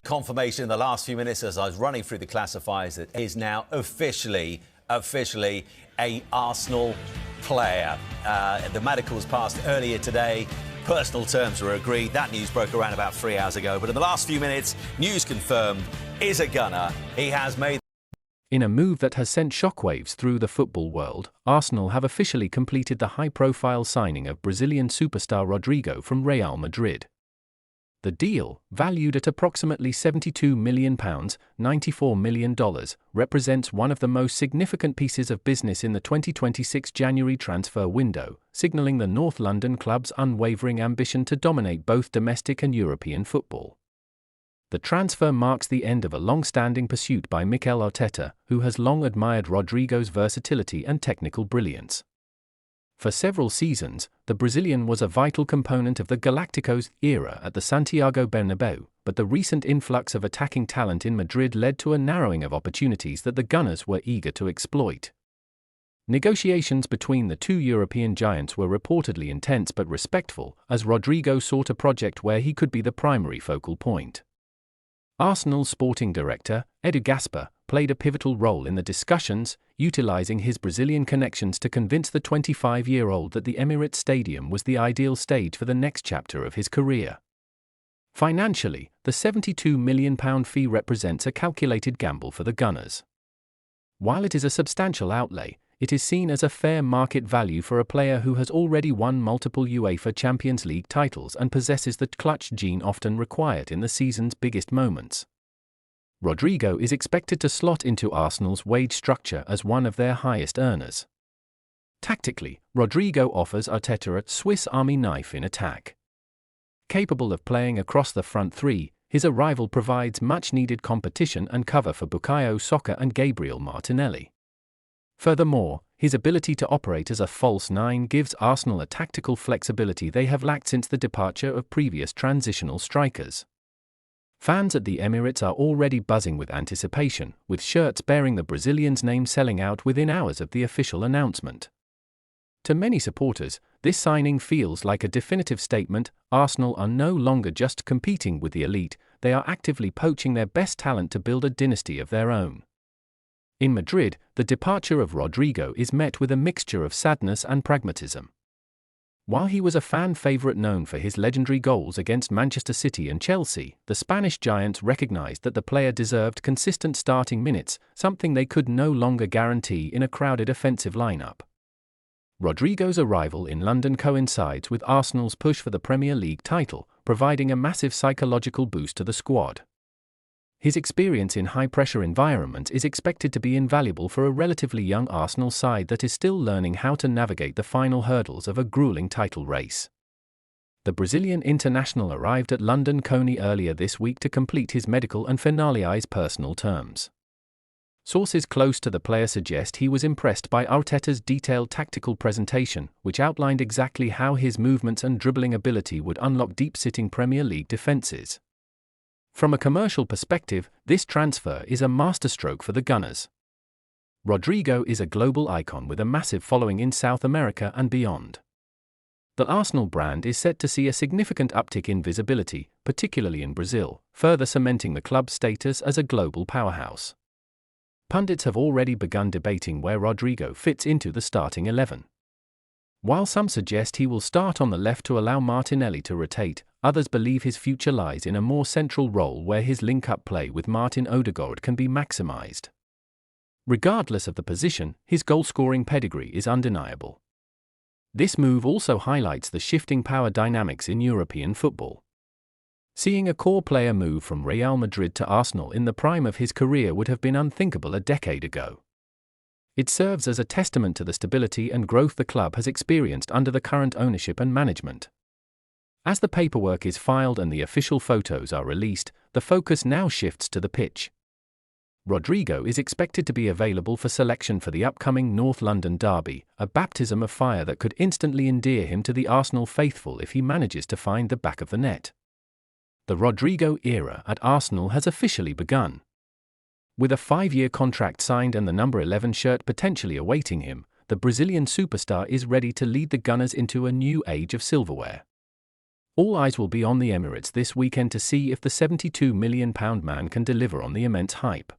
Confirmation in the last few minutes as I was running through the classifiers that is now officially a Arsenal player. The medicals passed earlier today. Personal terms were agreed. That news broke around about 3 hours ago. But in the last few minutes, news confirmed, is a gunner. He has made... In a move that has sent shockwaves through the football world, Arsenal have officially completed the high-profile signing of Brazilian superstar Rodrygo from Real Madrid. The deal, valued at approximately £72 million, $94 million, represents one of the most significant pieces of business in the 2026 January transfer window, signalling the North London club's unwavering ambition to dominate both domestic and European football. The transfer marks the end of a long-standing pursuit by Mikel Arteta, who has long admired Rodrygo's versatility and technical brilliance. For several seasons, the Brazilian was a vital component of the Galactico's era at the Santiago Bernabéu, but the recent influx of attacking talent in Madrid led to a narrowing of opportunities that the Gunners were eager to exploit. Negotiations between the two European giants were reportedly intense but respectful, as Rodrygo sought a project where he could be the primary focal point. Arsenal's sporting director, Edu Gaspar, played a pivotal role in the discussions, utilizing his Brazilian connections to convince the 25-year-old that the Emirates Stadium was the ideal stage for the next chapter of his career. Financially, the £72 million fee represents a calculated gamble for the Gunners. While it is a substantial outlay, it is seen as a fair market value for a player who has already won multiple UEFA Champions League titles and possesses the clutch gene often required in the season's biggest moments. Rodrygo is expected to slot into Arsenal's wage structure as one of their highest earners. Tactically, Rodrygo offers Arteta a Swiss Army knife in attack. Capable of playing across the front three, his arrival provides much-needed competition and cover for Bukayo Saka and Gabriel Martinelli. Furthermore, his ability to operate as a false nine gives Arsenal a tactical flexibility they have lacked since the departure of previous transitional strikers. Fans at the Emirates are already buzzing with anticipation, with shirts bearing the Brazilian's name selling out within hours of the official announcement. To many supporters, this signing feels like a definitive statement. Arsenal are no longer just competing with the elite, they are actively poaching their best talent to build a dynasty of their own. In Madrid, the departure of Rodrygo is met with a mixture of sadness and pragmatism. While he was a fan favourite known for his legendary goals against Manchester City and Chelsea, the Spanish giants recognised that the player deserved consistent starting minutes, something they could no longer guarantee in a crowded offensive lineup. Rodrygo's arrival in London coincides with Arsenal's push for the Premier League title, providing a massive psychological boost to the squad. His experience in high-pressure environments is expected to be invaluable for a relatively young Arsenal side that is still learning how to navigate the final hurdles of a grueling title race. The Brazilian international arrived at London Colney earlier this week to complete his medical and finalise personal terms. Sources close to the player suggest he was impressed by Arteta's detailed tactical presentation, which outlined exactly how his movements and dribbling ability would unlock deep-sitting Premier League defences. From a commercial perspective, this transfer is a masterstroke for the Gunners. Rodrygo is a global icon with a massive following in South America and beyond. The Arsenal brand is set to see a significant uptick in visibility, particularly in Brazil, further cementing the club's status as a global powerhouse. Pundits have already begun debating where Rodrygo fits into the starting 11. While some suggest he will start on the left to allow Martinelli to rotate, others believe his future lies in a more central role where his link-up play with Martin Odegaard can be maximised. Regardless of the position, his goal-scoring pedigree is undeniable. This move also highlights the shifting power dynamics in European football. Seeing a core player move from Real Madrid to Arsenal in the prime of his career would have been unthinkable a decade ago. It serves as a testament to the stability and growth the club has experienced under the current ownership and management. As the paperwork is filed and the official photos are released, the focus now shifts to the pitch. Rodrygo is expected to be available for selection for the upcoming North London derby, a baptism of fire that could instantly endear him to the Arsenal faithful if he manages to find the back of the net. The Rodrygo era at Arsenal has officially begun. With a 5-year contract signed and the number 11 shirt potentially awaiting him, the Brazilian superstar is ready to lead the Gunners into a new age of silverware. All eyes will be on the Emirates this weekend to see if the £72 million man can deliver on the immense hype.